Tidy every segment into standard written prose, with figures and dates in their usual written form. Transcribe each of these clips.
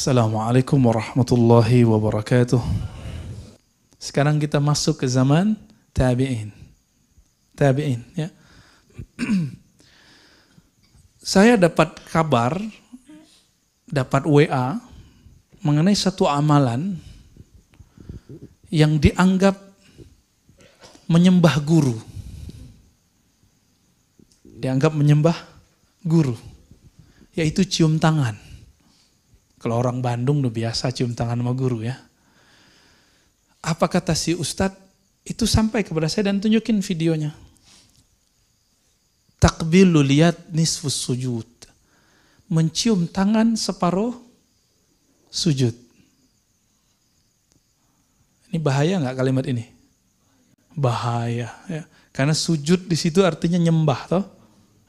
Assalamualaikum warahmatullahi wabarakatuh. Sekarang kita masuk ke zaman tabi'in. Tabi'in, ya. Saya dapat kabar, dapat WA mengenai satu amalan yang dianggap menyembah guru. Dianggap menyembah guru, yaitu cium tangan. Kalau orang Bandung udah biasa cium tangan sama guru, ya. Apa kata si Ustadz? Itu sampai kepada saya dan tunjukin videonya. Takbilu liyad nisfus sujud. Mencium tangan separuh sujud. Ini bahaya nggak kalimat ini? Bahaya, ya. Karena sujud di situ artinya nyembah, toh,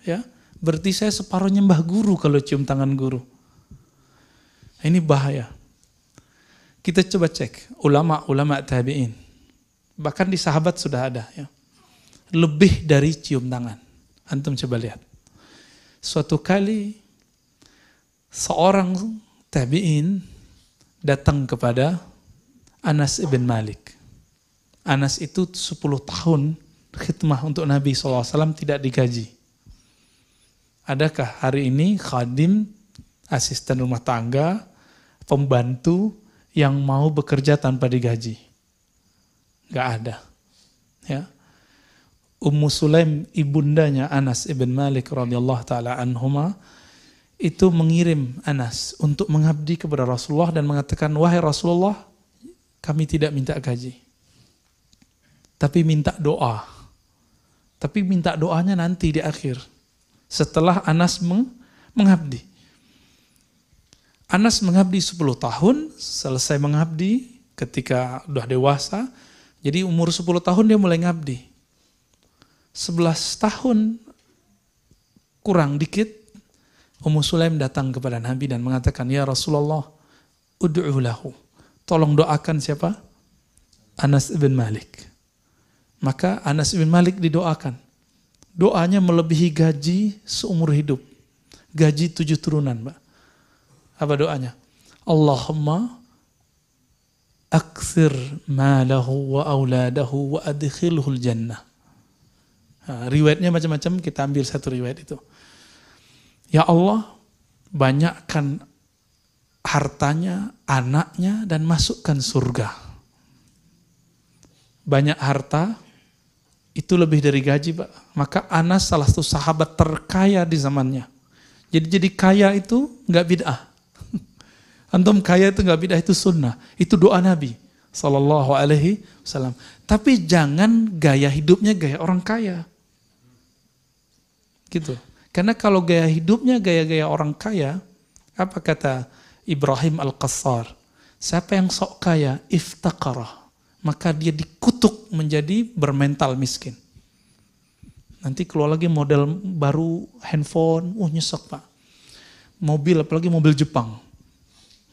ya. Berarti saya separuh nyembah guru kalau cium tangan guru. Ini bahaya. Kita coba cek ulama-ulama tabi'in. Bahkan di sahabat sudah ada, ya. Lebih dari cium tangan. Antum coba lihat. Suatu kali seorang tabi'in datang kepada Anas ibn Malik. Anas itu 10 tahun khidmah untuk Nabi SAW tidak digaji. Adakah hari ini khadim, asisten rumah tangga, pembantu yang mau bekerja tanpa digaji? Gak ada, ya. Ummu Sulaim, ibundanya Anas ibn Malik radhiyallahu taala anhuma, itu mengirim Anas untuk mengabdi kepada Rasulullah dan mengatakan, wahai Rasulullah, kami tidak minta gaji, tapi minta doa. Tapi minta doanya nanti di akhir, setelah Anas mengabdi. Anas mengabdi 10 tahun, selesai mengabdi ketika udah dewasa, jadi umur 10 tahun dia mulai ngabdi. 11 tahun kurang dikit, Ummu Sulaim datang kepada Nabi dan mengatakan, ya Rasulullah, ud'u lahu. Tolong doakan siapa? Anas ibn Malik. Maka Anas ibn Malik didoakan. Doanya melebihi gaji seumur hidup. Gaji 7 turunan, Mbak. Apa doanya? Allahumma akthir malahu wa auladahu wa adkhilhul jannah. Nah, riwayatnya macam-macam, kita ambil satu riwayat itu. Ya Allah, banyakkan hartanya, anaknya, dan masukkan surga. Banyak harta, itu lebih dari gaji, Pak. Maka Anas salah satu sahabat terkaya di zamannya. Jadi kaya itu nggak bid'ah. Antum kaya itu nggak bid'ah, itu sunnah. Itu doa Nabi Sallallahu Alaihi Wasallam. Tapi jangan gaya hidupnya gaya orang kaya. Gitu. Karena kalau gaya hidupnya gaya-gaya orang kaya, apa kata Ibrahim Al-Qassar? Siapa yang sok kaya, iftaqarah, maka dia dikutuk menjadi bermental miskin. Nanti keluar lagi model baru handphone, nyesek, Pak. Mobil, apalagi mobil Jepang.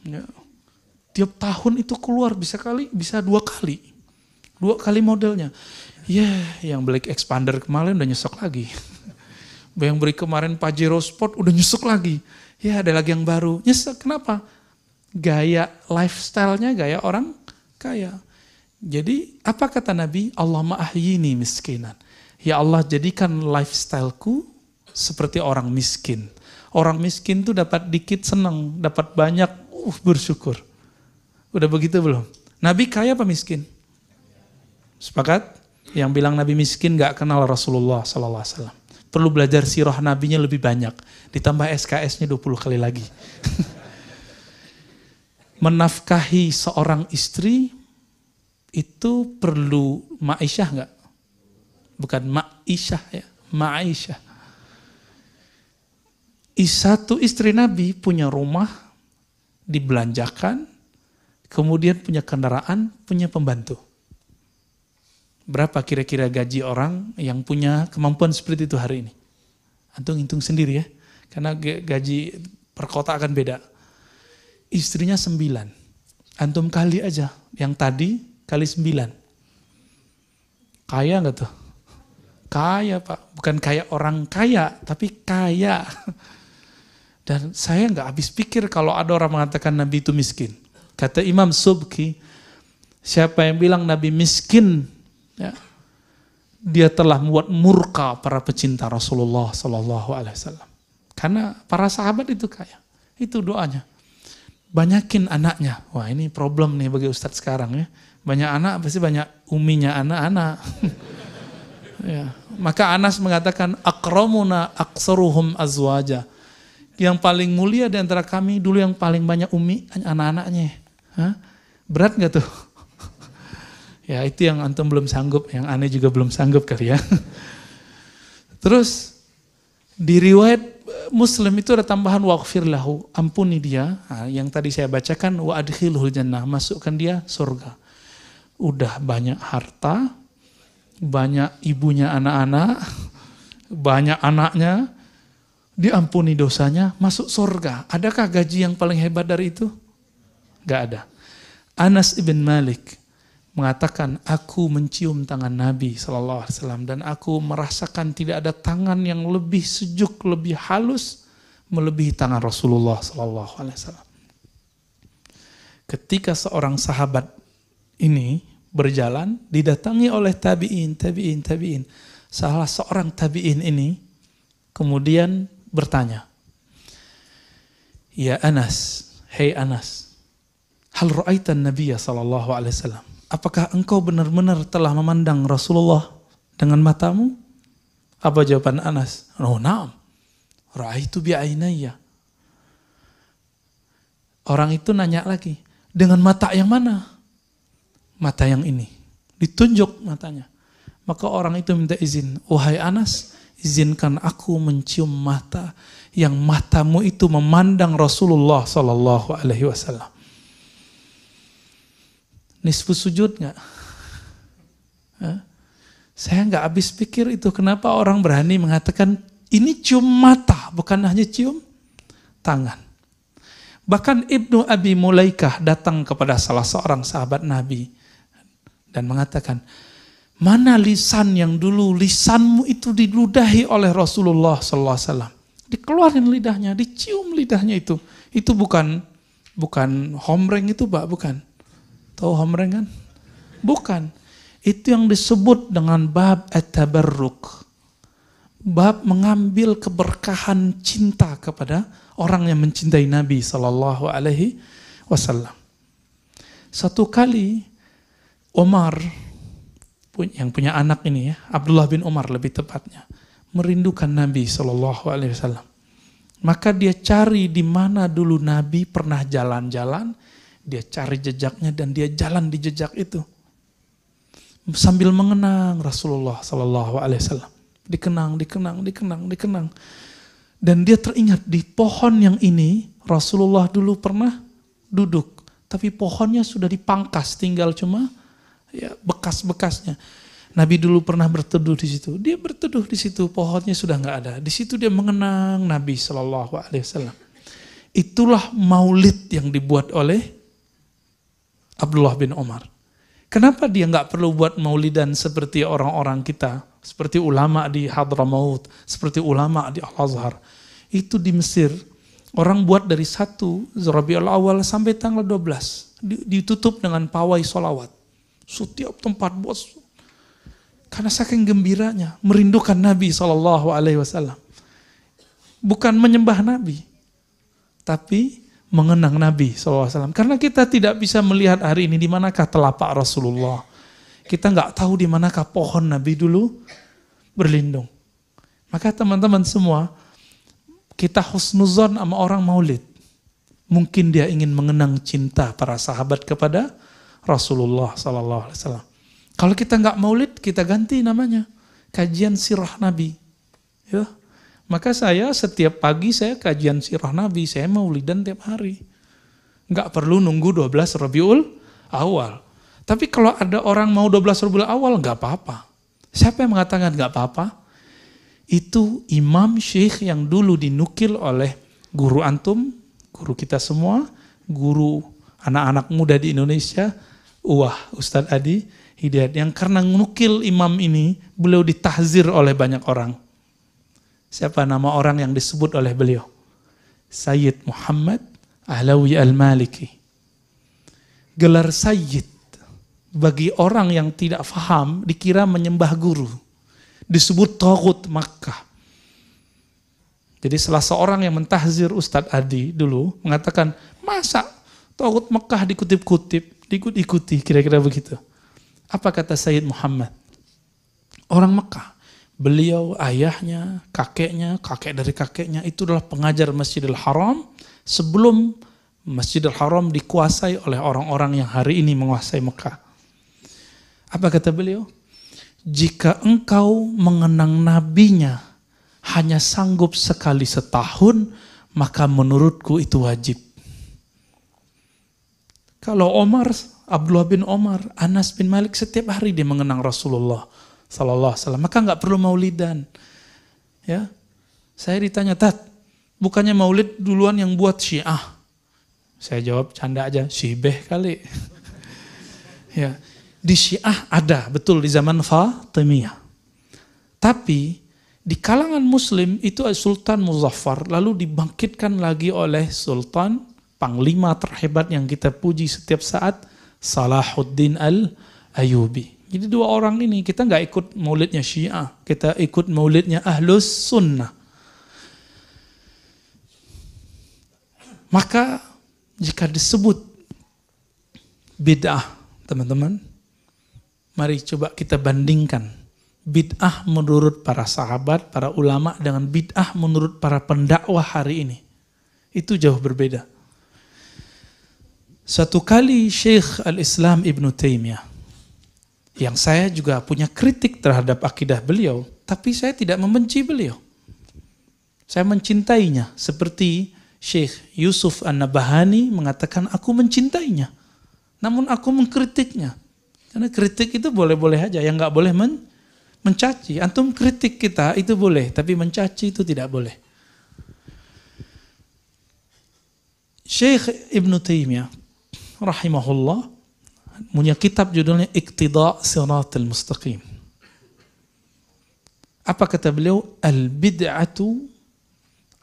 Ya. Tiap tahun itu keluar bisa 2 kali. 2 kali modelnya. Yang Black Expander kemarin udah nyesek lagi. Yang beri kemarin Pajero Sport udah nyesek lagi. Ada lagi yang baru. Nyesek, kenapa? Gaya lifestyle-nya gaya orang kaya. Jadi apa kata Nabi? Allahumma ahyini miskinan. Ya Allah, jadikan lifestyle-ku seperti orang miskin. Orang miskin tuh dapat dikit senang, dapat banyak bersyukur. Udah begitu belum? Nabi kaya apa miskin? Sepakat? Yang bilang Nabi miskin gak kenal Rasulullah SAW. Perlu belajar sirah Nabinya lebih banyak. Ditambah SKS-nya 20 kali lagi. Menafkahi seorang istri itu perlu ma'isyah gak? Bukan ma'isyah, ya. Ma'isyah. Satu istri Nabi punya rumah, dibelanjakan, kemudian punya kendaraan, punya pembantu. Berapa kira-kira gaji orang yang punya kemampuan seperti itu hari ini? Antum hitung sendiri, ya. Karena gaji per kota akan beda. Istrinya 9. Antum kali aja. Yang tadi kali 9. Kaya nggak tuh? Kaya, Pak. Bukan kaya orang kaya, tapi kaya. Dan saya nggak habis pikir kalau ada orang mengatakan Nabi itu miskin. Kata Imam Subki, siapa yang bilang Nabi miskin, ya, dia telah membuat murka para pecinta Rasulullah Sallallahu Alaihi Wasallam. Karena para sahabat itu kaya. Itu doanya. Banyakin anaknya. Wah, ini problem nih bagi Ustadz sekarang ya. Banyak anak pasti banyak uminya anak-anak. Ya. Maka Anas mengatakan akramuna aksaruhum azwaja. Yang paling mulia di antara kami dulu yang paling banyak umi anak-anaknya. Hah? Berat gak tuh? Ya itu yang antum belum sanggup, yang aneh juga belum sanggup kali ya. Terus di riwayat Muslim itu ada tambahan waghfir lahu, ampuni dia. Nah, yang tadi saya bacakan wa adkhilhul jannah, masukkan dia surga. Udah banyak harta, banyak ibunya anak-anak, banyak anaknya, diampuni dosanya, masuk surga. Adakah gaji yang paling hebat dari itu? Gak ada. Anas ibn Malik mengatakan, aku mencium tangan Nabi SAW dan aku merasakan tidak ada tangan yang lebih sejuk, lebih halus melebihi tangan Rasulullah SAW. Ketika seorang sahabat ini berjalan, didatangi oleh tabi'in. Salah seorang tabi'in ini kemudian bertanya, ya Anas, hei Anas, hal ra'aitan Nabiya SAW? Apakah engkau benar-benar telah memandang Rasulullah dengan matamu? Apa jawaban Anas? Oh, na'am. Ra'aitu bi'ainayya. Orang itu nanya lagi, dengan mata yang mana? Mata yang ini. Ditunjuk matanya. Maka orang itu minta izin, wahai Anas, izinkan aku mencium mata yang matamu itu memandang Rasulullah sallallahu alaihi wasallam. Nisfu sujud nggak? Saya nggak habis pikir itu kenapa orang berani mengatakan ini cium mata, bukan hanya cium tangan. Bahkan Ibnu Abi Mulaikah datang kepada salah seorang sahabat Nabi dan mengatakan, mana lisan yang dulu lisanmu itu diludahi oleh Rasulullah sallallahu alaihi wasallam. Dikeluarin lidahnya, dicium lidahnya itu. Itu bukan homreng itu, Pak, bukan. Tahu homreng kan? Bukan. Itu yang disebut dengan bab at-tabarruk. Bab mengambil keberkahan cinta kepada orang yang mencintai Nabi sallallahu alaihi wasallam. Satu kali Umar yang punya anak ini ya, Abdullah bin Umar lebih tepatnya, merindukan Nabi sallallahu alaihi wasallam. Maka dia cari di mana dulu Nabi pernah jalan-jalan. Dia cari jejaknya dan dia jalan di jejak itu. Sambil mengenang Rasulullah sallallahu alaihi wasallam. Dikenang. Dan dia teringat di pohon yang ini Rasulullah dulu pernah duduk. Tapi pohonnya sudah dipangkas, tinggal cuma ya bekas-bekasnya. Nabi dulu pernah berteduh di situ. Dia berteduh di situ, pohonnya sudah nggak ada. Di situ dia mengenang Nabi sallallahu alaihi wasallam. Itulah maulid yang dibuat oleh Abdullah bin Umar. Kenapa dia nggak perlu buat maulidan seperti orang-orang kita, seperti ulama di Hadramaut, seperti ulama di Al-Azhar? Itu di Mesir, orang buat dari 1 Rabiul Awal sampai tanggal 12, ditutup dengan pawai solawat. Setiap tempat buat, karena saking gembiranya, merindukan Nabi SAW. Bukan menyembah Nabi, tapi mengenang Nabi SAW. Karena kita tidak bisa melihat hari ini di manakah telapak Rasulullah. Kita nggak tahu di manakah pohon Nabi dulu berlindung. Maka teman-teman semua, kita husnuzon sama orang maulid. Mungkin dia ingin mengenang cinta para sahabat kepada Rasulullah SAW. Kalau kita nggak maulid, kita ganti namanya. Kajian sirah Nabi. Ya. Maka saya setiap pagi saya kajian sirah Nabi, saya maulidan tiap hari. Nggak perlu nunggu 12 Rabiul Awal. Tapi kalau ada orang mau 12 Rabiul Awal, nggak apa-apa. Siapa yang mengatakan nggak apa-apa? Itu imam syekh yang dulu dinukil oleh guru antum, guru kita semua, guru anak-anak muda di Indonesia, Ustadz Adi Hidayat. Yang karena nukil imam ini, beliau ditahzir oleh banyak orang. Siapa nama orang yang disebut oleh beliau? Sayyid Muhammad Alawi Al-Maliki. Gelar Sayyid bagi orang yang tidak faham dikira menyembah guru. Disebut Taghut Makkah. Jadi salah seorang yang mentahzir Ustadz Adi dulu mengatakan, masa Taghut Makkah dikutip-kutip, diikut-ikuti, kira-kira begitu. Apa kata Sayyid Muhammad? Orang Makkah. Beliau, ayahnya, kakeknya, kakek dari kakeknya itu adalah pengajar Masjidil Haram sebelum Masjidil Haram dikuasai oleh orang-orang yang hari ini menguasai Mekah. Apa kata beliau? Jika engkau mengenang nabinya hanya sanggup sekali setahun, maka menurutku itu wajib. Kalau Omar, Abdullah bin Omar, Anas bin Malik setiap hari dia mengenang Rasulullah Sallallahu Alaihi Wasallam, maka nggak perlu maulidan. Ya, saya ditanya, Tat, bukannya maulid duluan yang buat Syiah? Saya jawab canda aja, Syibeh kali. Ya, di Syiah ada, betul di zaman Fatimiyah. Tapi di kalangan Muslim itu Sultan Muzaffar lalu dibangkitkan lagi oleh Sultan Panglima terhebat yang kita puji setiap saat, Salahuddin Al-Ayyubi. Jadi dua orang ini kita nggak ikut maulidnya Syiah, kita ikut maulidnya Ahlus Sunnah. Maka jika disebut bid'ah, teman-teman, mari coba kita bandingkan bid'ah menurut para sahabat, para ulama dengan bid'ah menurut para pendakwah hari ini. Itu jauh berbeda. Satu kali Syekh Al-Islam Ibn Taimiyah, yang saya juga punya kritik terhadap akidah beliau, tapi saya tidak membenci beliau. Saya mencintainya, seperti Syekh Yusuf An-Nabahani mengatakan aku mencintainya, namun aku mengkritiknya. Karena kritik itu boleh-boleh aja, yang nggak boleh mencaci. Antum kritik kita itu boleh, tapi mencaci itu tidak boleh. Syekh Ibn Taimiyah rahimahullah punya kitab judulnya Iqtida' Siratal Mustaqim. Apa kata beliau? Al-bid'atu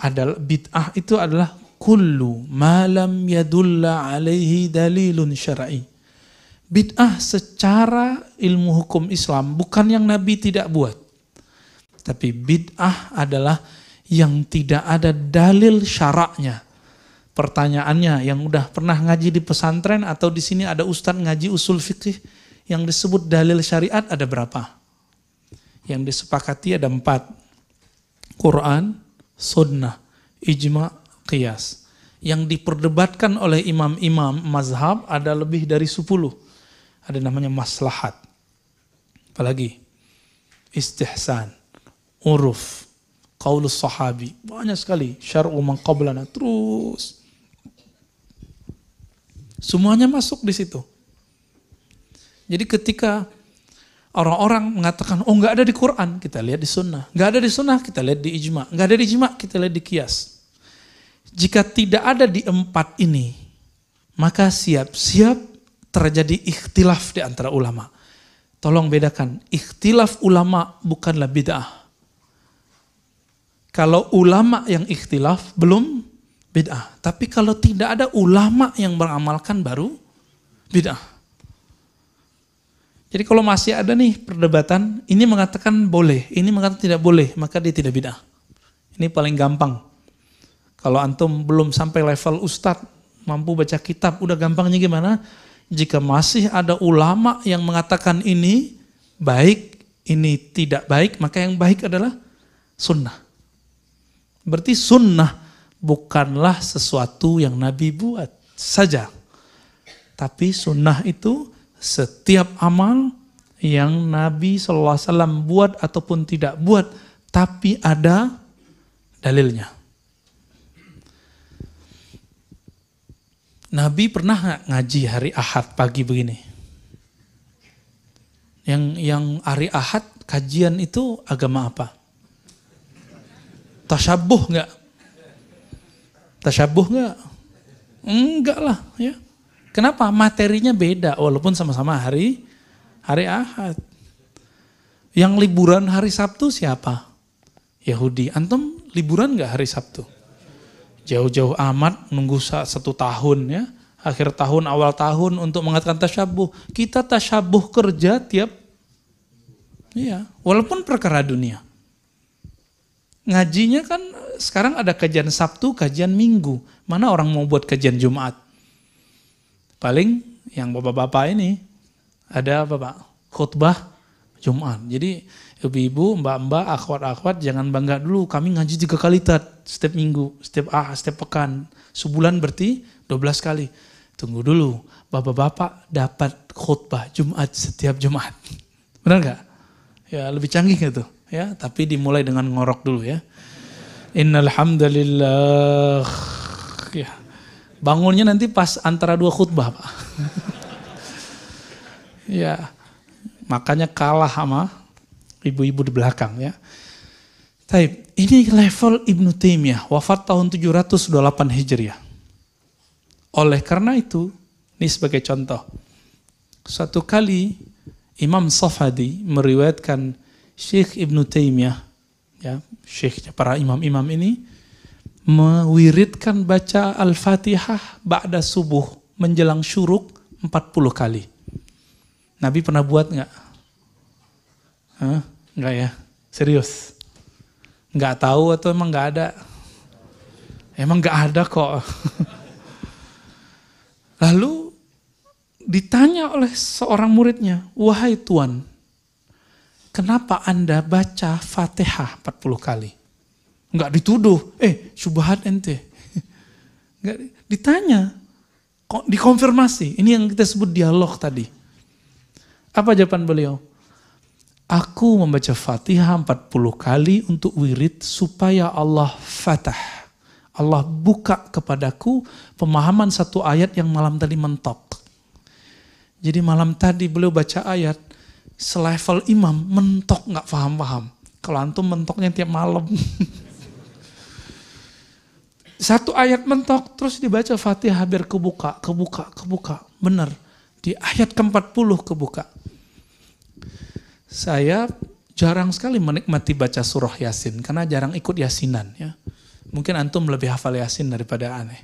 adalah, bid'ah itu adalah kullu ma lam yadulla alaihi dalilun syar'i. Bid'ah secara ilmu hukum Islam bukan yang Nabi tidak buat. Tapi bid'ah adalah yang tidak ada dalil syaraknya. Pertanyaannya, yang udah pernah ngaji di pesantren atau di sini ada ustadz ngaji usul fikih, yang disebut dalil syariat ada berapa? Yang disepakati ada 4. Quran, sunnah, ijma, qiyas. Yang diperdebatkan oleh imam-imam mazhab ada lebih dari 10. Ada namanya maslahat. Apalagi? Istihsan, uruf, qaulus sahabi. Banyak sekali. Syar'u man qablana. Terus. Semuanya masuk di situ. Jadi ketika orang-orang mengatakan, oh nggak ada di Quran, kita lihat di sunnah. Nggak ada di sunnah, kita lihat di ijma. Nggak ada di ijma, kita lihat di qiyas. Jika tidak ada di 4 ini, maka siap-siap terjadi ikhtilaf di antara ulama. Tolong bedakan, ikhtilaf ulama bukanlah bid'ah. Kalau ulama yang ikhtilaf, belum bid'ah. Tapi kalau tidak ada ulama yang beramalkan, baru bid'ah. Jadi kalau masih ada nih perdebatan, ini mengatakan boleh, ini mengatakan tidak boleh, maka dia tidak bid'ah. Ini paling gampang. Kalau antum belum sampai level ustadz, mampu baca kitab, udah gampangnya gimana? Jika masih ada ulama yang mengatakan ini baik, ini tidak baik, maka yang baik adalah sunnah. Berarti sunnah bukanlah sesuatu yang Nabi buat saja. Tapi sunnah itu setiap amal yang Nabi SAW buat ataupun tidak buat, tapi ada dalilnya. Nabi pernah nggak ngaji hari Ahad pagi begini? Yang hari Ahad kajian itu agama apa? Tasyabuh nggak? Tasyabuh nggak? Enggak lah ya. Kenapa? Materinya beda walaupun sama-sama hari Ahad. Yang liburan hari Sabtu siapa? Yahudi. Antum liburan nggak hari Sabtu? Jauh-jauh amat nunggu 1 tahun ya. Akhir tahun, awal tahun untuk mengatakan tasyabuh. Kita tasyabuh kerja tiap, iya, walaupun perkara dunia. Ngajinya kan sekarang ada kajian Sabtu, kajian Minggu. Mana orang mau buat kajian Jumat? Paling yang bapak-bapak ini ada apa Pak? Khutbah Jumat. Jadi ibu-ibu, mbak-mbak, akhwat-akhwat jangan bangga dulu. Kami ngaji 3 kali setiap minggu, setiap pekan. Sebulan berarti 12 kali. Tunggu dulu, bapak-bapak dapat khutbah Jumat setiap Jumat. Benar nggak? Ya lebih canggih gitu. Ya, tapi dimulai dengan ngorok dulu ya. Innal hamdalillah. Ya. Bangunnya nanti pas antara 2 khutbah, Pak. Ya. Makanya kalah sama ibu-ibu di belakang ya. Taib, ini level Ibnu Taimiyah, wafat tahun 708 Hijriah. Oleh karena itu, ini sebagai contoh. Suatu kali Imam Safadi meriwayatkan Syekh Ibnu Taimiyah, ya, syekhnya para imam-imam ini, mewiridkan baca Al-Fatihah ba'da subuh, menjelang syuruk 40 kali. Nabi pernah buat nggak? Nggak ya? Serius? Nggak tahu atau emang nggak ada? Emang nggak ada kok. Lalu ditanya oleh seorang muridnya, wahai Tuan, kenapa Anda baca Fatihah 40 kali? Enggak dituduh, syubhat ente. Enggak ditanya, kok dikonfirmasi. Ini yang kita sebut dialog tadi. Apa jawaban beliau? Aku membaca Fatihah 40 kali untuk wirid supaya Allah fatah. Allah buka kepadaku pemahaman satu ayat yang malam tadi mentok. Jadi malam tadi beliau baca ayat, selevel imam mentok gak paham-paham. Kalau antum mentoknya tiap malam. Satu ayat mentok, terus dibaca Fatihah biar kebuka. Benar, di ayat ke-40 kebuka. Saya jarang sekali menikmati baca surah Yasin, karena jarang ikut Yasinan ya. Mungkin antum lebih hafal Yasin daripada aneh.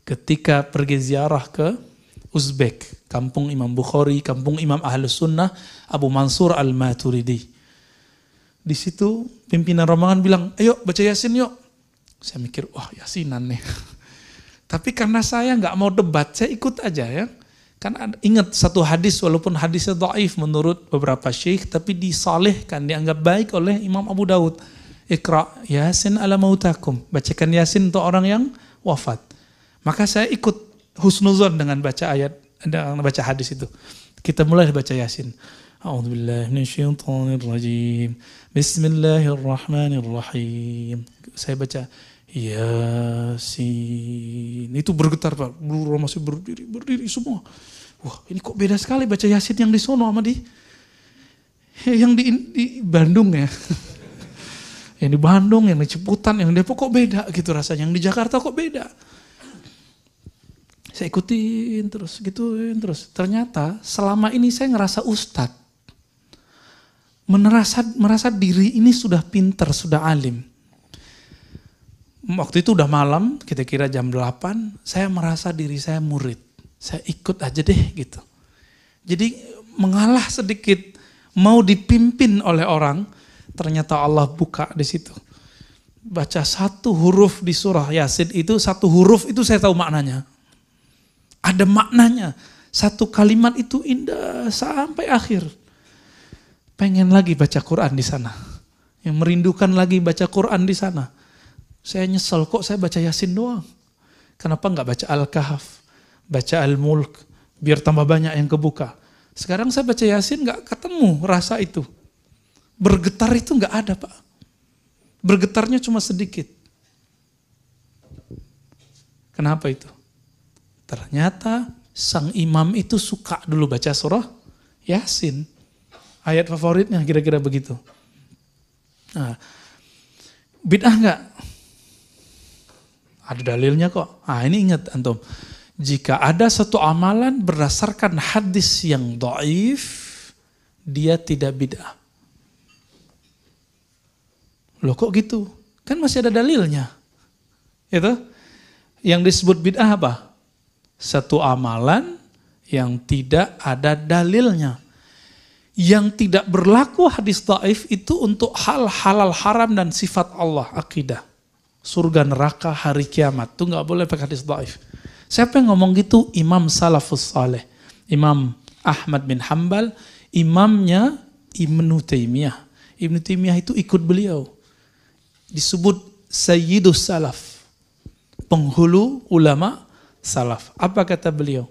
Ketika pergi ziarah ke Uzbek, kampung Imam Bukhari, kampung Imam Ahlus Sunnah, Abu Mansur Al-Maturidi. Di situ pimpinan rombongan bilang, ayo baca Yasin yuk. Saya mikir, wah Yasinan nih. Tapi karena saya nggak mau debat, saya ikut aja ya. Kan ingat satu hadis, walaupun hadisnya dhaif menurut beberapa syekh, tapi disalihkan, dianggap baik oleh Imam Abu Daud. Iqra Yasin ala mautakum. Bacakan Yasin untuk orang yang wafat. Maka saya ikut husnuzon dengan baca ayat, dengan baca hadis itu. Kita mulai baca Yasin. A'udzubillahi minasyaitonirrajim. Bismillahirrahmanirrahim. Saya baca Yasin. Itu bergetar Pak. Buru masih berdiri semua. Wah, ini kok beda sekali baca Yasin yang di sono sama yang di Bandung ya. Yang di Bandung, yang di Ciputan, yang di Depok kok beda gitu rasanya. Yang di Jakarta kok beda. Saya ikutin terus, gituin terus. Ternyata selama ini saya ngerasa ustad. Merasa diri ini sudah pinter, sudah alim. Waktu itu udah malam, kira-kira jam 8, saya merasa diri saya murid. Saya ikut aja deh gitu. Jadi mengalah sedikit, mau dipimpin oleh orang, ternyata Allah buka di situ. Baca satu huruf di surah Yasin itu, satu huruf itu saya tahu maknanya. Ada maknanya. Satu kalimat itu indah sampai akhir. Pengen lagi baca Quran di sana. Yang merindukan lagi baca Quran di sana. Saya nyesel kok saya baca Yasin doang. Kenapa enggak baca Al-Kahf, baca Al-Mulk, biar tambah banyak yang kebuka. Sekarang saya baca Yasin enggak ketemu rasa itu. Bergetar itu enggak ada Pak. Bergetarnya cuma sedikit. Kenapa itu? Ternyata sang imam itu suka dulu baca surah Yasin. Ayat favoritnya kira-kira begitu. Nah, bid'ah enggak? Ada dalilnya kok. Ini ingat antum. Jika ada satu amalan berdasarkan hadis yang dhaif, dia tidak bid'ah. Loh kok gitu? Kan masih ada dalilnya. Itu yang disebut bid'ah apa? Satu amalan yang tidak ada dalilnya. Yang tidak berlaku hadis dhaif itu untuk hal halal haram dan sifat Allah, akidah. Surga neraka hari kiamat. Itu nggak boleh pakai hadis dhaif. Siapa yang ngomong gitu? Imam Salafus Saleh. Imam Ahmad bin Hanbal, imamnya Ibnu Taimiyah. Ibnu Taimiyah itu ikut beliau. Disebut Sayyidus Salaf. Penghulu ulama salaf. Apa kata beliau?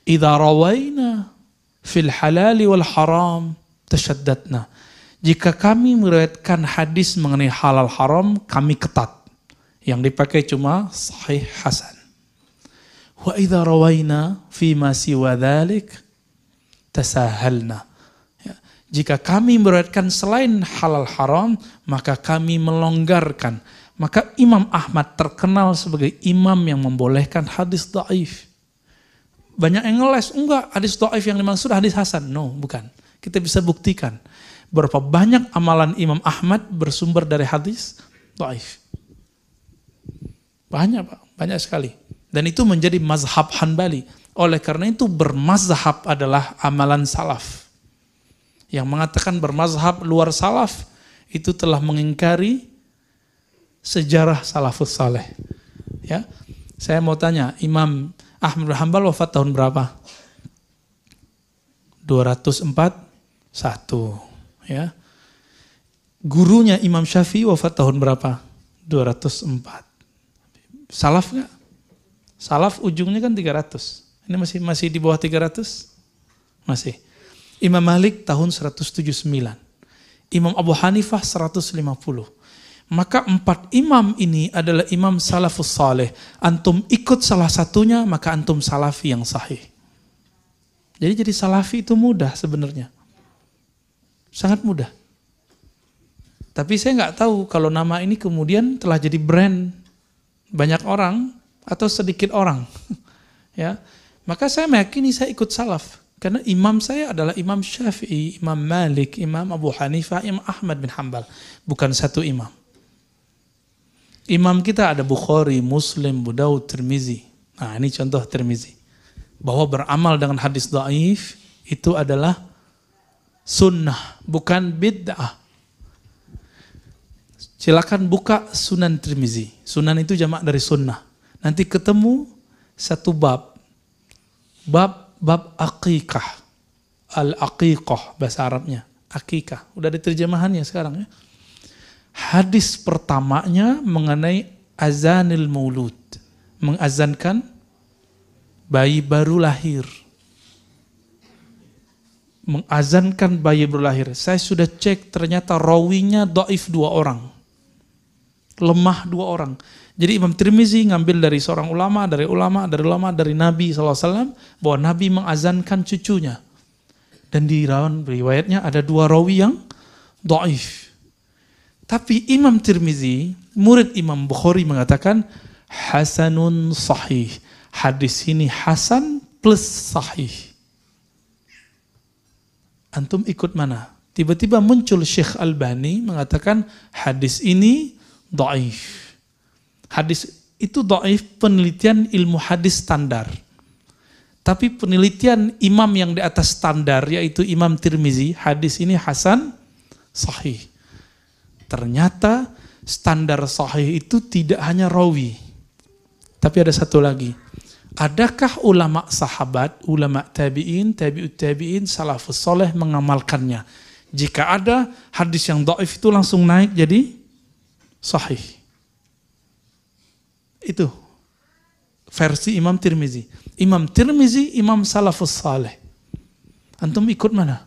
Idza rawaina fil halali wal haram tashaddadna. Jika kami meriwayatkan hadis mengenai halal haram, kami ketat. Yang dipakai cuma sahih hasan. Wa idza rawaina fi ma siwa dzalik tasahalna. Ya. Jika kami meriwayatkan selain halal haram, maka kami melonggarkan. Maka Imam Ahmad terkenal sebagai imam yang membolehkan hadis dhaif. Banyak yang ngeles, enggak, hadis dhaif yang dimaksud hadis hasan. No, bukan. Kita bisa buktikan berapa banyak amalan Imam Ahmad bersumber dari hadis dhaif. Banyak, Pak, banyak sekali. Dan itu menjadi mazhab Hanbali. Oleh karena itu bermazhab adalah amalan salaf. Yang mengatakan bermazhab luar salaf itu telah mengingkari sejarah salafus saleh. Ya. Saya mau tanya, Imam Ahmad bin Hanbal wafat tahun berapa? 241. Ya. Gurunya Imam Syafi'i wafat tahun berapa? 204. Salaf nggak? Salaf ujungnya kan 300. Ini masih di bawah 300? Masih. Imam Malik tahun 179. Imam Abu Hanifah 150. Maka 4 imam ini adalah imam salafus saleh. Antum ikut salah satunya, maka antum salafi yang sahih. Jadi salafi itu mudah sebenarnya. Sangat mudah. Tapi saya nggak tahu kalau nama ini kemudian telah jadi brand banyak orang atau sedikit orang. Ya. Maka saya meyakini saya ikut salaf. Karena imam saya adalah Imam Syafi'i, Imam Malik, Imam Abu Hanifah, Imam Ahmad bin Hanbal. Bukan satu imam. Imam kita ada Bukhari, Muslim, Abu Daud, Tirmizi. Nah, ini contoh Tirmizi. Bahwa beramal dengan hadis dhaif itu adalah sunnah, bukan bid'ah. Silakan buka Sunan Tirmizi. Sunan itu jamak dari sunnah. Nanti ketemu satu bab. Bab aqiqah. Al-aqiqah bahasa Arabnya. Aqiqah. Udah ada terjemahannya sekarang ya. Hadis pertamanya mengenai azanil maulud, mengazankan bayi baru lahir. Mengazankan bayi baru lahir. Saya sudah cek, ternyata rawinya dhaif 2 orang. Lemah 2 orang. Jadi Imam Tirmizi ngambil dari seorang ulama, dari Nabi SAW, bahwa Nabi mengazankan cucunya. Dan di riwayatnya ada 2 rawi yang dhaif. Tapi Imam Tirmizi, murid Imam Bukhari mengatakan hasanun sahih. Hadis ini hasan plus sahih. Antum ikut mana? Tiba-tiba muncul Syekh Albani mengatakan hadis ini dhaif. Hadis itu dhaif penelitian ilmu hadis standar. Tapi penelitian imam yang di atas standar yaitu Imam Tirmizi, hadis ini hasan sahih. Ternyata standar sahih itu tidak hanya rawi. Tapi ada satu lagi. Adakah ulama sahabat, ulama tabi'in, tabi'ut tabi'in, salafus soleh mengamalkannya? Jika ada, hadis yang dhaif itu langsung naik jadi sahih. Itu versi Imam Tirmizi. Imam Tirmizi, Imam salafus saleh. Antum ikut mana?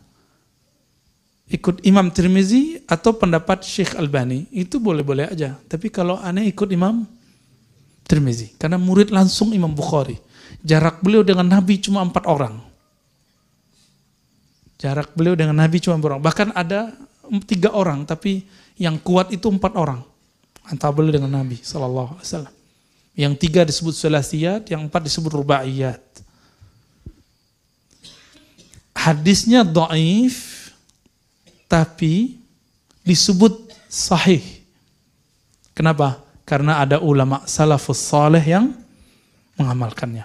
Ikut Imam Tirmizi atau pendapat Syekh Albani, itu boleh-boleh aja. Tapi kalau aneh ikut Imam Tirmizi, karena murid langsung Imam Bukhari. Jarak beliau dengan Nabi cuma 4 orang. Jarak beliau dengan Nabi cuma 4 orang. Bahkan ada 3 orang, tapi yang kuat itu 4 orang. Antara beliau dengan Nabi SAW. Yang 3 disebut sulasiyat, yang 4 disebut rubaiyat. Hadisnya dhaif, tapi disebut sahih. Kenapa? karena ada ulama salafus saleh yang mengamalkannya.